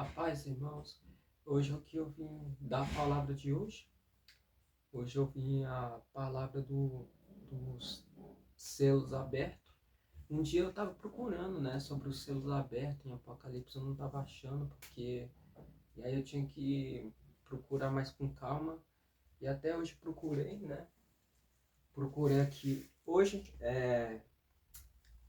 A paz, irmãos. Hoje aqui eu vim dar a palavra de hoje. Hoje eu vim a palavra dos selos abertos. Um dia eu estava procurando, né, sobre os selos abertos em Apocalipse, eu não estava achando, porque e aí eu tinha que procurar mais com calma. E até hoje procurei, né? Procurei aqui. Hoje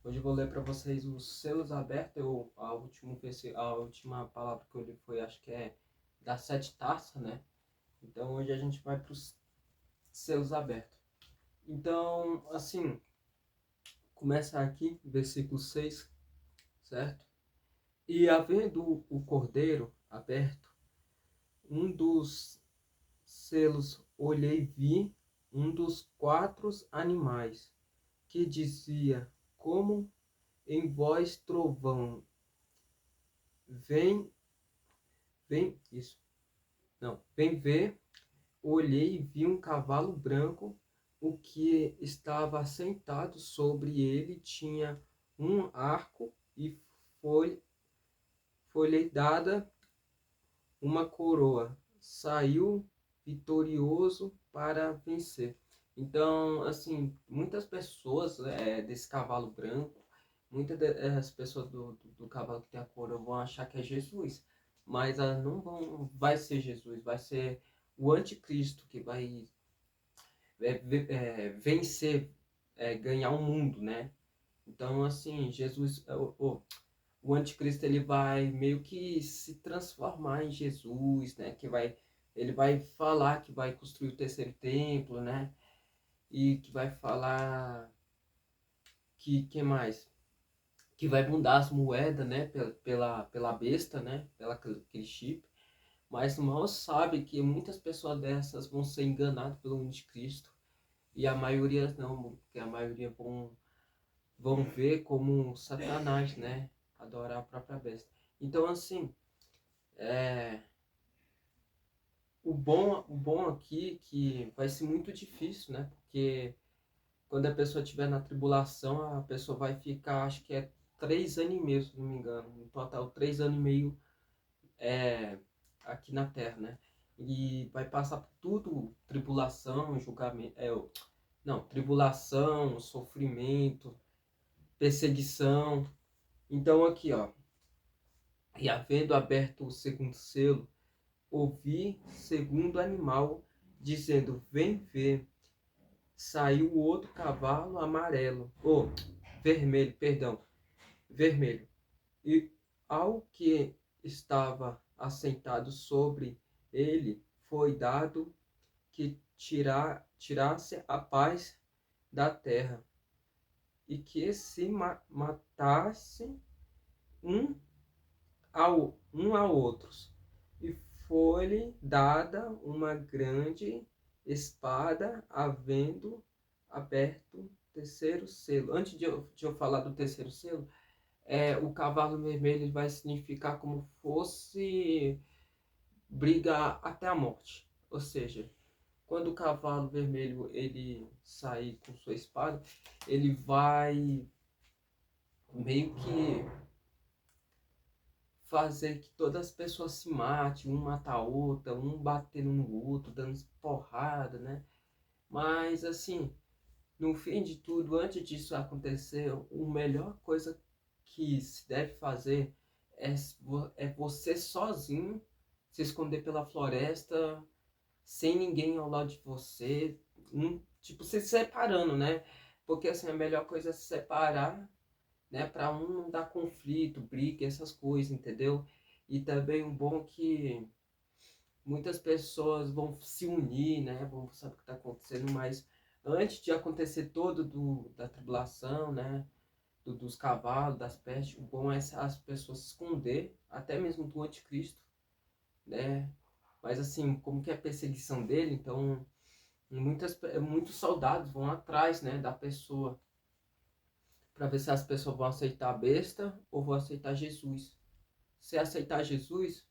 eu vou ler para vocês os selos abertos. A última palavra que eu li foi, acho que é das sete taças, né? Então hoje a gente vai para os selos abertos. Então, assim, começa aqui, versículo 6, certo? E havendo o cordeiro aberto, um dos selos olhei e vi um dos quatro animais, que dizia, como em voz trovão, vem, isso, não, vem ver. Olhei e vi um cavalo branco, o que estava sentado sobre ele tinha um arco e foi-lhe dada uma coroa. Saiu vitorioso para vencer. Então, assim, muitas pessoas desse cavalo branco, muitas das pessoas do cavalo que tem a coroa vão achar que é Jesus, mas não vai ser Jesus, vai ser o anticristo que vai vencer, ganhar o mundo, né? Então, assim, Jesus, o anticristo, ele vai meio que se transformar em Jesus, né? Ele vai falar que vai construir o terceiro templo, né? E que vai falar que mais? Que vai mudar as moedas, né? Pela besta, né? Pela aquele chip. Mas mal sabe que muitas pessoas dessas vão ser enganadas pelo anticristo. E a maioria não, porque a maioria vão ver como Satanás, né? Adorar a própria besta. Então, assim, é, o bom aqui é que vai ser muito difícil, né? Porque quando a pessoa estiver na tribulação, a pessoa vai ficar, acho que é 3 anos e meio, se não me engano. No total, 3 anos e meio é, aqui na Terra, né? E vai passar por tudo, tribulação, julgamento, não, tribulação, sofrimento, perseguição. Então aqui, ó, e havendo aberto o segundo selo, ouvi segundo animal dizendo, vem ver. Saiu o outro cavalo amarelo, ou vermelho, perdão, vermelho. E ao que estava assentado sobre ele foi dado que tirasse a paz da terra e que se matasse um a outros. E foi-lhe dada uma grande espada, havendo aberto o terceiro selo. Antes de eu falar do terceiro selo, o cavalo vermelho vai significar como fosse brigar até a morte. Ou seja, quando o cavalo vermelho ele sair com sua espada, ele vai meio que fazer que todas as pessoas se matem, um mata a outra, um batendo no outro, dando porrada, né? Mas assim, no fim de tudo, antes disso acontecer, a melhor coisa que se deve fazer é, é você sozinho se esconder pela floresta, sem ninguém ao lado de você, tipo, se separando, né? Porque assim, a melhor coisa é se separar, né, para um não dar conflito, briga, essas coisas, entendeu? E também um bom que muitas pessoas vão se unir, né, vão saber o que está acontecendo, mas antes de acontecer todo da tribulação, né, dos cavalos, das pestes, o bom é as pessoas se esconder, até mesmo do anticristo, né? Mas assim, como que é a perseguição dele, então muitos soldados vão atrás, né, da pessoa para ver se as pessoas vão aceitar a besta ou vão aceitar Jesus. Se aceitar Jesus,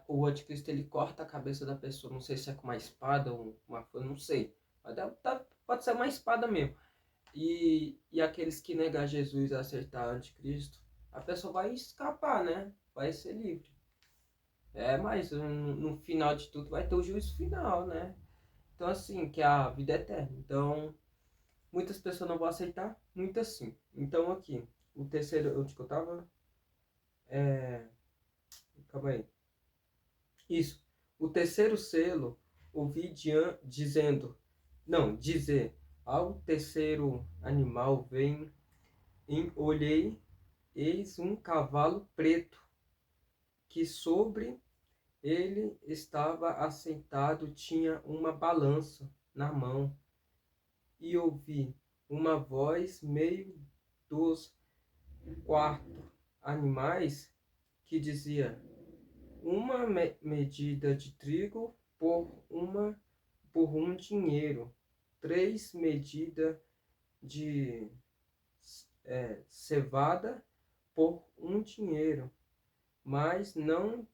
o anticristo ele corta a cabeça da pessoa. Não sei se é com uma espada ou uma faca, não sei. Mas pode ser uma espada mesmo. E aqueles que negar Jesus e aceitar o anticristo, a pessoa vai escapar, né? Vai ser livre. Mas no final de tudo vai ter o juízo final, né? Então, assim, que é a vida eterna. Então, muitas pessoas não vão aceitar, muitas sim. Então, aqui, o terceiro, onde que eu tava? É, calma aí. Isso. O terceiro selo, ouvi dizendo, não, dizer, ao terceiro animal vem, olhei, eis um cavalo preto, que sobre ele estava assentado, tinha uma balança na mão, e ouvi uma voz meio dos quatro animais que dizia: uma medida de trigo por um dinheiro, três medidas de cevada por um dinheiro, mas não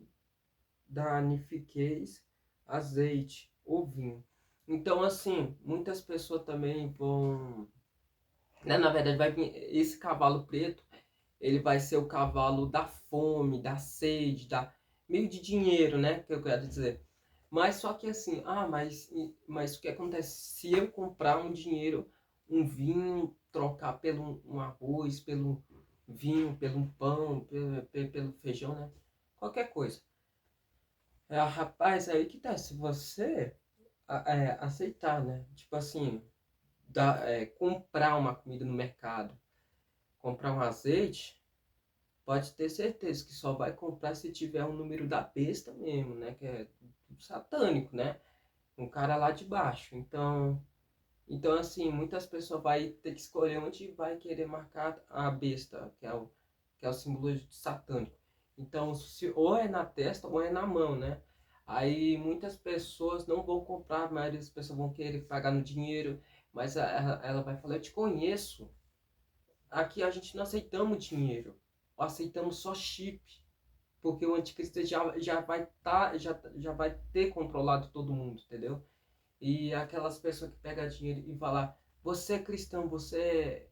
danifiqueis azeite ou vinho. Então, assim, muitas pessoas também vão, né, na verdade, vai vir esse cavalo preto, ele vai ser o cavalo da fome, da sede, da meio de dinheiro, né, que eu quero dizer. Mas só que assim, mas o que acontece se eu comprar um dinheiro, um vinho, trocar pelo um arroz, pelo vinho, pelo um pão, pelo feijão, né? Qualquer coisa. Rapaz, aí que tá, se você aceitar, né? Tipo assim, comprar uma comida no mercado, comprar um azeite, pode ter certeza que só vai comprar se tiver um número da besta mesmo, né? Que é satânico, né? Um cara lá de baixo. Então assim, muitas pessoas vai ter que escolher onde vai querer marcar a besta, que é o símbolo satânico. Então, ou é na testa ou é na mão, né? Aí muitas pessoas não vão comprar, a maioria das pessoas vão querer pagar no dinheiro, mas ela vai falar: eu te conheço. Aqui a gente não aceitamos dinheiro, aceitamos só chip, porque o anticristo já vai já vai ter controlado todo mundo, entendeu? E aquelas pessoas que pegam dinheiro e falam: você é cristão, você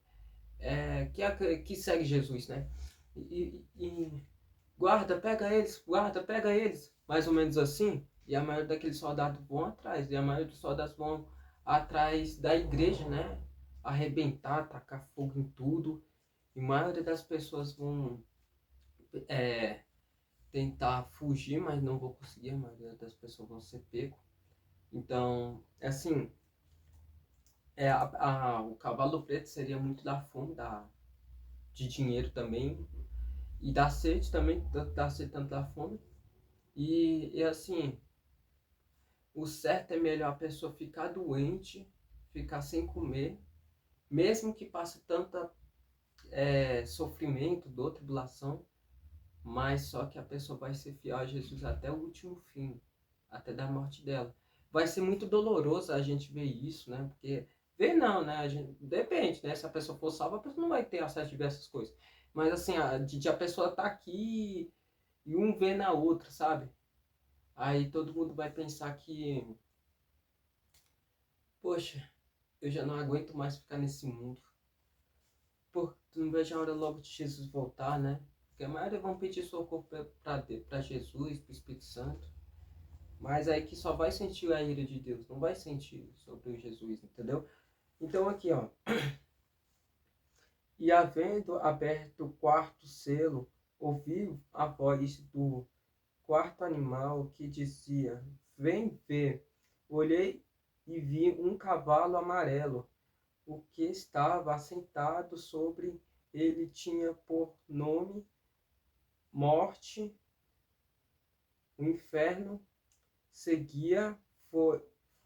que segue Jesus, né? E guarda, pega eles, mais ou menos assim. E a maioria daqueles soldados vão atrás, e a maioria dos soldados vão atrás da igreja, né? Arrebentar, tacar fogo em tudo. E a maioria das pessoas vão é, tentar fugir, mas não vão conseguir, a maioria das pessoas vão ser pego. Então, assim, o cavalo preto seria muito da fome, de dinheiro também, e da sede também, da sede tanto da fome. E assim, o certo é melhor a pessoa ficar doente, ficar sem comer, mesmo que passe tanta sofrimento, dor, tribulação, mas só que a pessoa vai ser fiel a Jesus até o último fim, até da morte dela. Vai ser muito doloroso a gente ver isso, né? Porque ver não, né? A gente, depende, né? Se a pessoa for salva, a pessoa não vai ter acesso a diversas coisas. Mas assim, de a pessoa tá aqui e um vê na outra, sabe? Aí todo mundo vai pensar que, poxa, eu já não aguento mais ficar nesse mundo. Porque não vejo a hora logo de Jesus voltar, né? Porque a maioria vão pedir socorro para Jesus, para o Espírito Santo. Mas aí que só vai sentir a ira de Deus, não vai sentir sobre o Jesus, entendeu? Então aqui, ó. E havendo aberto o quarto selo, ouvi a voz do quarto animal que dizia: vem ver. Olhei e vi um cavalo amarelo. O que estava assentado sobre ele tinha por nome Morte. O inferno seguia,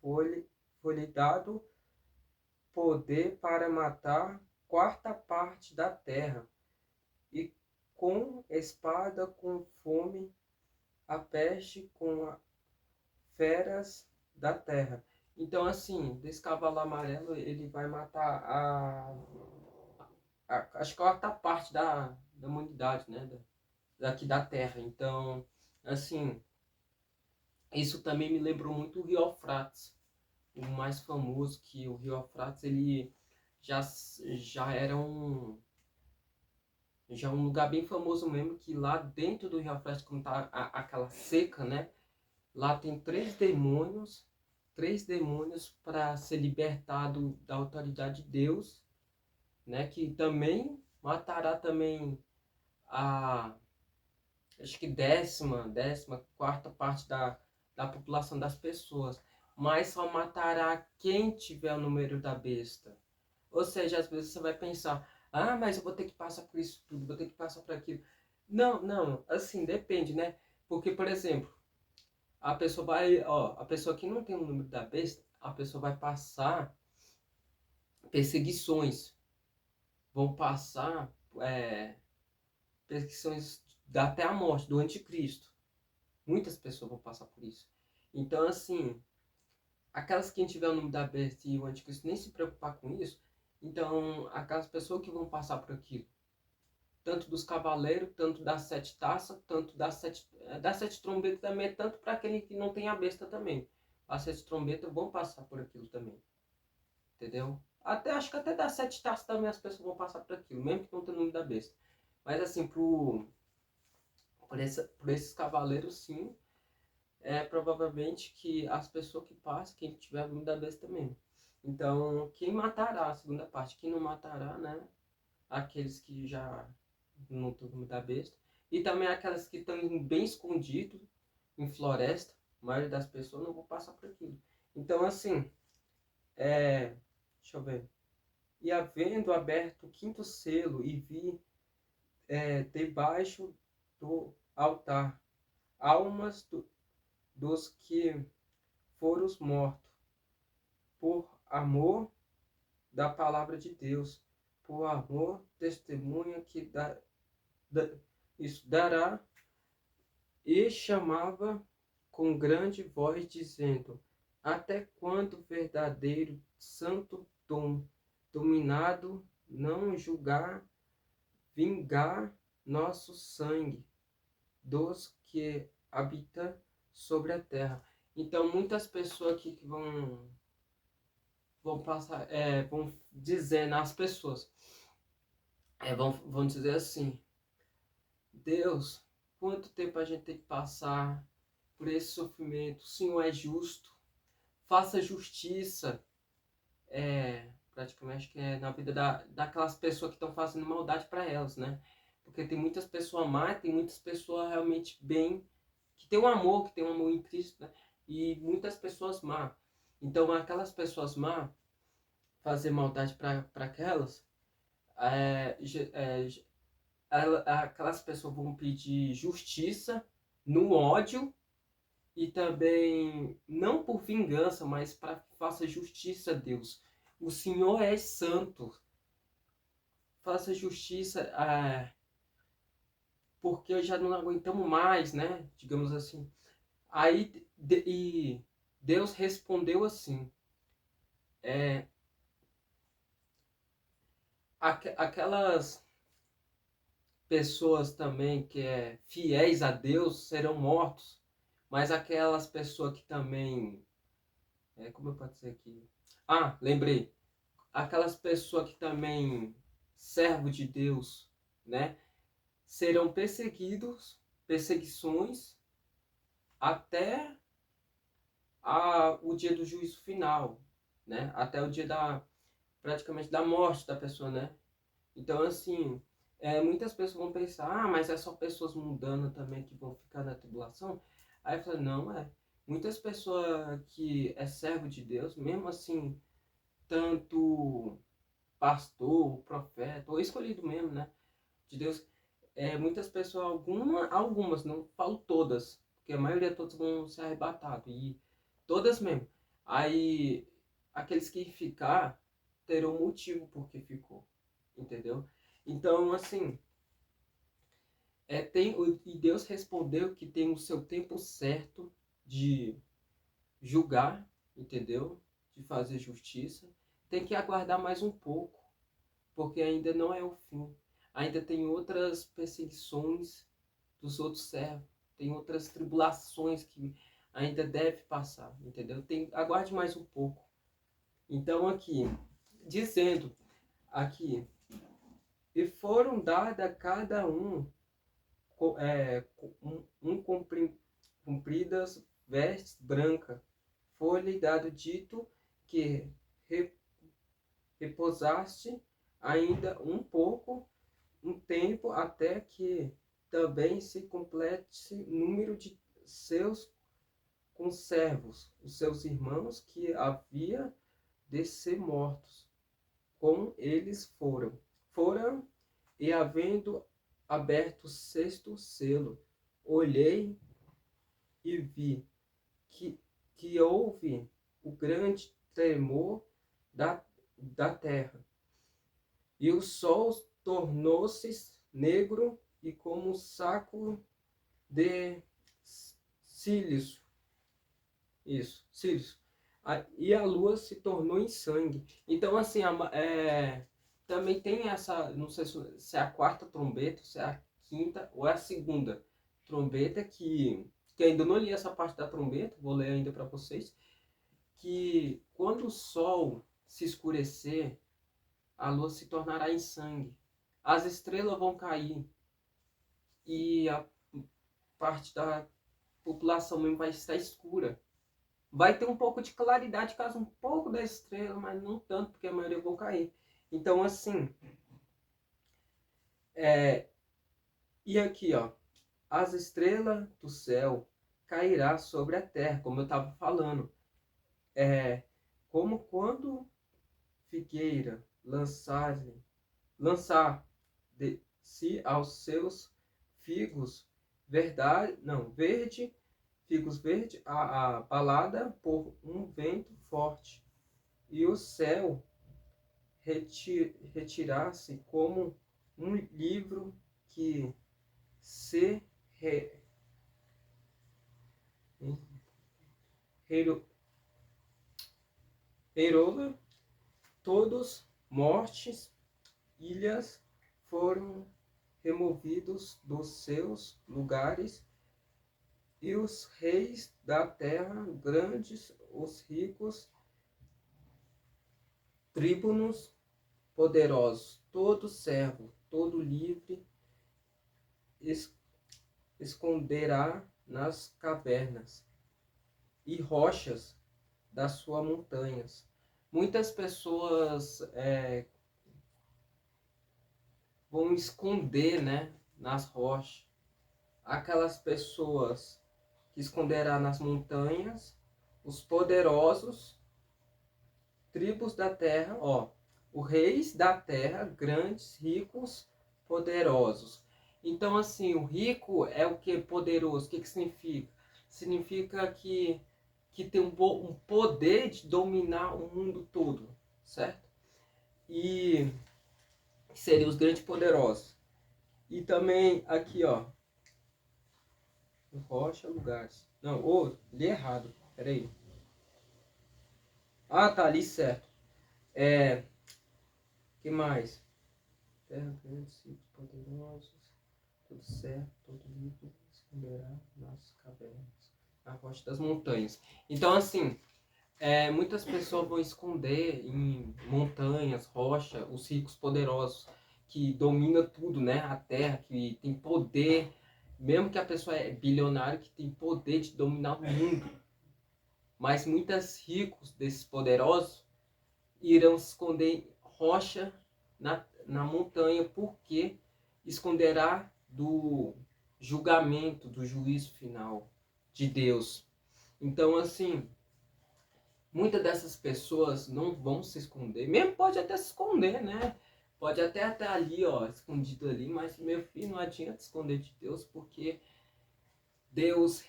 foi-lhe dado poder para matar quarta parte da terra, e com espada, com fome, a peste, com as feras da terra. Então, assim, desse cavalo amarelo, ele vai matar acho que a quarta parte da humanidade, né? Daqui da terra. Então, assim, isso também me lembrou muito o Rio Eufrates, o mais famoso, que o Rio Eufrates ele já era Já é um lugar bem famoso mesmo, que lá dentro do Rio Freste, como tá aquela seca, né? Lá tem três demônios para ser libertado da autoridade de Deus, né? Que também matará também a, acho que décima quarta parte da população das pessoas. Mas só matará quem tiver o número da besta. Ou seja, às vezes você vai pensar, ah, mas eu vou ter que passar por isso tudo, vou ter que passar por aquilo. Não, não, assim, depende, né? Porque, por exemplo, a pessoa vai, ó, a pessoa que não tem o número da besta, a pessoa vai passar perseguições, vão passar perseguições até a morte do anticristo. Muitas pessoas vão passar por isso. Então, assim, aquelas que tiver o nome da besta e o anticristo nem se preocupar com isso, então, aquelas pessoas que vão passar por aquilo, tanto dos cavaleiros, tanto das sete taças, tanto das sete trombetas também, tanto para aquele que não tem a besta também. As sete trombetas vão passar por aquilo também, entendeu? Até, acho que até das sete taças também as pessoas vão passar por aquilo, mesmo que não tenha o nome da besta. Mas assim, por esses cavaleiros, sim, é provavelmente que as pessoas que passam, quem tiver o nome da besta também. Então, quem matará, a segunda parte, quem não matará, né? Aqueles que já no turno da besta. E também aquelas que estão bem escondido em floresta. A maioria das pessoas não vão passar por aquilo. Então, assim, deixa eu ver. E havendo aberto o quinto selo, e vi debaixo do altar almas dos que foram mortos por amor da palavra de Deus, por amor testemunha que isso dará. E chamava com grande voz, dizendo: até quando verdadeiro santo dominado não julgar, vingar nosso sangue dos que habitam sobre a terra. Então, muitas pessoas aqui que vão passar, vão dizer nas pessoas, vão dizer assim: Deus, quanto tempo a gente tem que passar por esse sofrimento? O Senhor é justo, faça justiça, praticamente que é na vida daquelas pessoas que estão fazendo maldade para elas, né? Porque tem muitas pessoas má, tem muitas pessoas realmente bem, que tem um amor em Cristo, né? E muitas pessoas má. Então, aquelas pessoas má fazer maldade para aquelas, é, aquelas pessoas vão pedir justiça no ódio e também não por vingança, mas para que faça justiça a Deus. O Senhor é santo, faça justiça, porque já não aguentamos mais, né? Digamos assim. Aí e Deus respondeu assim: é, aquelas pessoas também que fiéis a Deus serão mortos, mas aquelas pessoas que também, como eu posso dizer aqui? Ah, lembrei. Aquelas pessoas que também servo de Deus, né, serão perseguições até o dia do juízo final, né? Até o dia praticamente da morte da pessoa, né? Então, assim, muitas pessoas vão pensar, ah, mas é só pessoas mudando também que vão ficar na tribulação. Aí eu falo, não, muitas pessoas que é servo de Deus, mesmo assim, tanto pastor, profeta, ou escolhido mesmo, né, de Deus, muitas pessoas, algumas, não falo todas, porque a maioria todos vão ser arrebatados, e todas mesmo. Aí, aqueles que ficar, terão motivo por que ficou, entendeu? Então, assim, e Deus respondeu que tem o seu tempo certo de julgar, entendeu? De fazer justiça. Tem que aguardar mais um pouco, porque ainda não é o fim. Ainda tem outras perseguições dos outros servos, tem outras tribulações que ainda deve passar, entendeu? Aguarde mais um pouco. Então aqui, dizendo aqui, E foram dadas a cada um, compridas vestes brancas. Foi-lhe dado dito que repousaste ainda um pouco, um tempo, até que também se complete o número de seus conservos, os seus irmãos que havia de ser mortos, como eles foram. Foram, e havendo aberto o sexto selo, olhei e vi que houve o grande tremor da terra, e o sol tornou-se negro e como um saco de cílios. Isso, cílios. E a lua se tornou em sangue. Então, assim, também tem essa, não sei se é a quarta trombeta, se é a quinta ou é a segunda trombeta, que ainda não li essa parte da trombeta, vou ler ainda para vocês, que quando o sol se escurecer, a lua se tornará em sangue, as estrelas vão cair e a parte da população mesmo vai estar escura. Vai ter um pouco de claridade, caso um pouco da estrela, mas não tanto, porque a maioria vão cair. Então, assim, e aqui, ó, as estrelas do céu cairá sobre a terra, como eu estava falando. Como quando figueira lançar de si aos seus figos verde, figos verde, abalada por um vento forte, e o céu retirar-se como um livro que se rerola, todos mortes, ilhas foram removidos dos seus lugares, e os reis da terra, grandes, os ricos, tribunos, poderosos, todo servo, todo livre, esconderá nas cavernas e rochas das suas montanhas. Muitas pessoas vão esconder, né, nas rochas. Aquelas pessoas que esconderá nas montanhas, os poderosos, tribos da terra, ó, os reis da terra, grandes, ricos, poderosos. Então, assim, o rico é o que? Poderoso. O que significa? Significa que tem um poder de dominar o mundo todo, certo? E seriam os grandes poderosos. E também aqui, ó, rocha, lugares. Não, li errado. Peraí. Ah, tá, ali certo. Que mais? Terra grande, sítios poderosos, tudo certo, todo livre, esconderá nas cavernas, na rocha das montanhas. Então, assim, muitas pessoas vão esconder em montanhas, rocha, os ricos poderosos, que domina tudo, né? A terra, que tem poder, mesmo que a pessoa é bilionária, que tem poder de dominar o mundo. Mas muitos ricos desses poderosos irão se esconder em rocha na montanha, porque esconderá do julgamento, do juízo final de Deus. Então, assim, muitas dessas pessoas não vão se esconder, mesmo pode até se esconder, né? Pode até estar ali, ó, escondido ali, mas meu filho, não adianta esconder de Deus, porque Deus,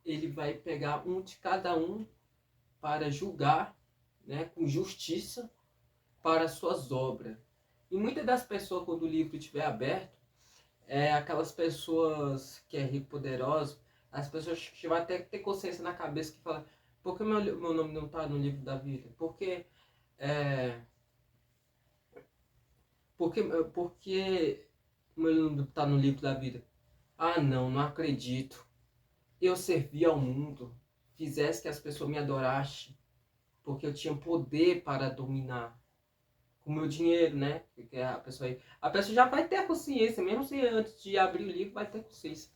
ele vai pegar um de cada um para julgar, né, com justiça para suas obras. E muitas das pessoas, quando o livro estiver aberto, aquelas pessoas que é rico, poderoso, as pessoas que vão até ter consciência na cabeça que falam, por que meu nome não está no livro da vida? É, porque meu nome está no livro da vida? Ah, não, não acredito. Eu servi ao mundo, fizesse que as pessoas me adorassem, porque eu tinha poder para dominar. com o meu dinheiro, né? Porque a pessoa já vai ter a consciência, mesmo se antes de abrir o livro vai ter consciência.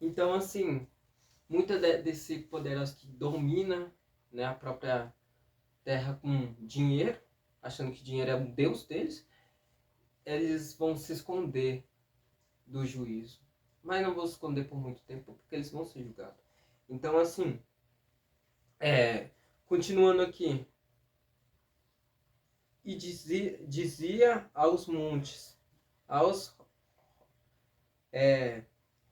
Então, assim, desse poderoso que domina, né, a própria terra com dinheiro, achando que dinheiro é o Deus deles, eles vão se esconder do juízo. Mas não vão se esconder por muito tempo, porque eles vão ser julgados. Então, assim, continuando aqui. E dizia aos montes, aos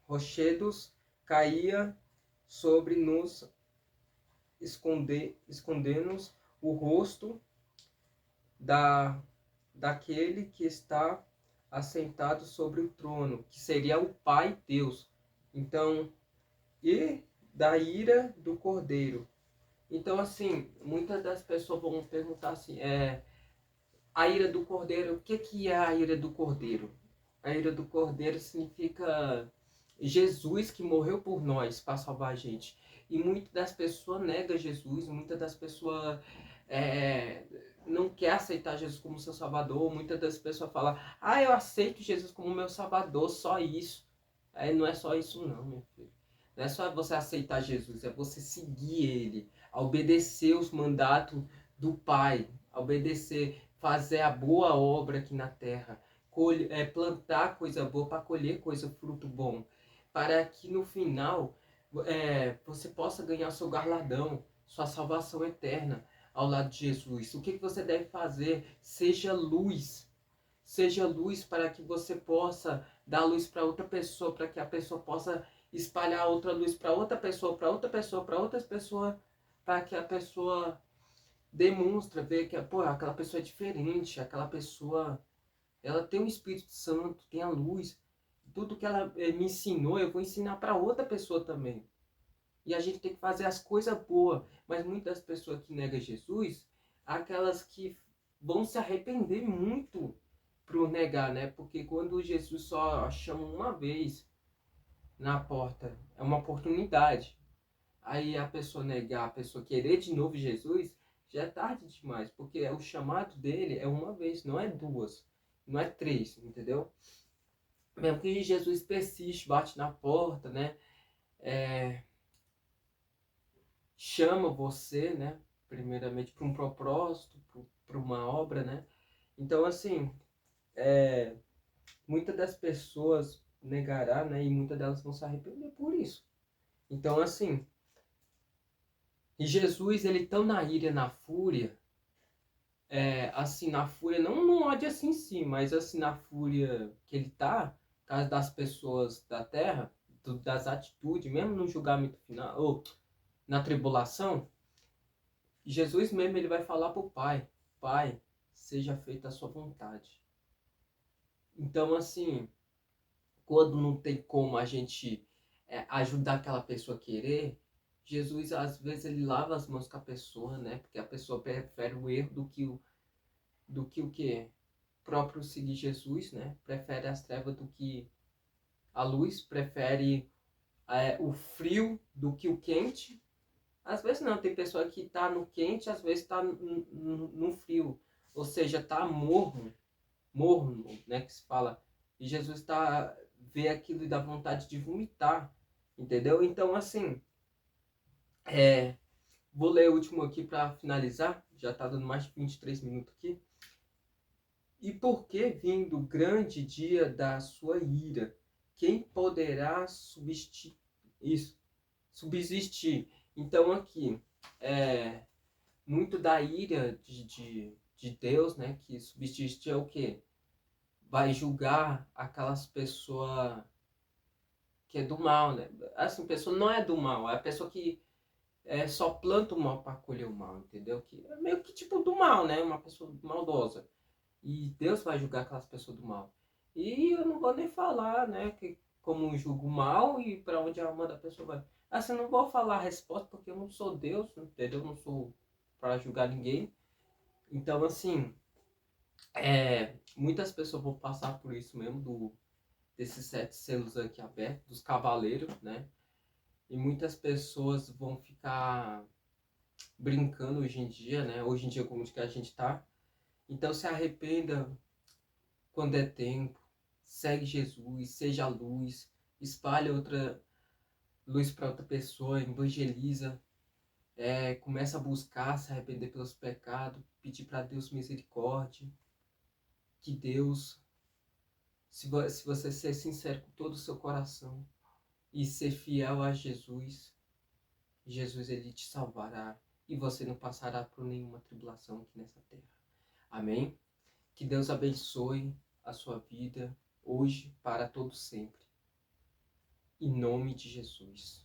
rochedos, caía sobre nos esconder-nos o rosto daquele que está assentado sobre o trono, que seria o Pai Deus. Então, e da ira do Cordeiro. Então, assim, muitas das pessoas vão perguntar assim, a ira do Cordeiro, o que é a ira do Cordeiro? A ira do Cordeiro significa Jesus que morreu por nós para salvar a gente. E muitas das pessoas negam Jesus, muitas das pessoas não quer aceitar Jesus como seu Salvador. Muitas das pessoas falam, eu aceito Jesus como meu Salvador, só isso. Não é só isso não, meu filho. Não é só você aceitar Jesus, é você seguir Ele, obedecer os mandatos do Pai, obedecer, fazer a boa obra aqui na terra, plantar coisa boa para colher fruto bom, para que no final você possa ganhar seu galardão, sua salvação eterna ao lado de Jesus. O que você deve fazer? Seja luz. Seja luz para que você possa dar luz para outra pessoa, para que a pessoa possa espalhar outra luz para outra pessoa, para outra pessoa, para outras pessoas, para que a pessoa demonstre, ver que aquela pessoa é diferente, aquela pessoa ela tem o Espírito Santo, tem a luz. Tudo que ela me ensinou, eu vou ensinar para outra pessoa também. E a gente tem que fazer as coisas boas. Mas muitas pessoas que negam Jesus, aquelas que vão se arrepender muito por negar, né? Porque quando Jesus só chama uma vez na porta, é uma oportunidade. Aí a pessoa negar, a pessoa querer de novo Jesus, já é tarde demais. Porque o chamado dele é uma vez, não é duas, não é três, entendeu? Mesmo que Jesus persiste, bate na porta, né? Chama você, né? Primeiramente para um propósito, para uma obra, né? Então, assim, muitas das pessoas negará, né? E muitas delas vão se arrepender por isso. Então, assim, e Jesus, ele tão na ira, na fúria, assim, na fúria, não no ódio assim em si, mas assim, na fúria que ele tá, por causa das pessoas da terra, das atitudes, mesmo no julgamento final, ou na tribulação, Jesus mesmo, ele vai falar pro Pai, Pai, seja feita a sua vontade. Então, assim, quando não tem como a gente ajudar aquela pessoa a querer, Jesus, às vezes, ele lava as mãos com a pessoa, né? Porque a pessoa prefere o erro do que o quê? Próprio seguir Jesus, né? Prefere as trevas do que a luz, prefere o frio do que o quente. Às vezes não, tem pessoa que tá no quente, às vezes tá no frio. Ou seja, tá morno, né, que se fala. E Jesus vê aquilo e dá vontade de vomitar, entendeu? Então, assim, vou ler o último aqui para finalizar, já tá dando mais de 23 minutos aqui. E por que vindo o grande dia da sua ira, quem poderá subsistir? Então, aqui, muito da ira de Deus, né, que subsiste é o quê? Vai julgar aquelas pessoas que é do mal, né? Assim, pessoa não é do mal, é a pessoa que só planta o mal para colher o mal, entendeu? Que é meio que tipo do mal, né? Uma pessoa maldosa. E Deus vai julgar aquelas pessoas do mal. E eu não vou nem falar, né, que como julgo o mal e para onde a alma da pessoa vai. Assim, eu não vou falar a resposta porque eu não sou Deus, entendeu? Eu não sou para julgar ninguém. Então, assim, muitas pessoas vão passar por isso mesmo, desses 7 selos aqui abertos, dos cavaleiros, né? E muitas pessoas vão ficar brincando hoje em dia, né? Hoje em dia, como que a gente tá, Então se arrependa quando é tempo, segue Jesus, seja a luz, espalhe outra luz para outra pessoa, evangeliza, começa a buscar se arrepender pelos pecados, pedir para Deus misericórdia, que Deus, se você ser sincero com todo o seu coração e ser fiel a Jesus, Jesus ele te salvará e você não passará por nenhuma tribulação aqui nessa terra. Amém? Que Deus abençoe a sua vida hoje para todo sempre. Em nome de Jesus.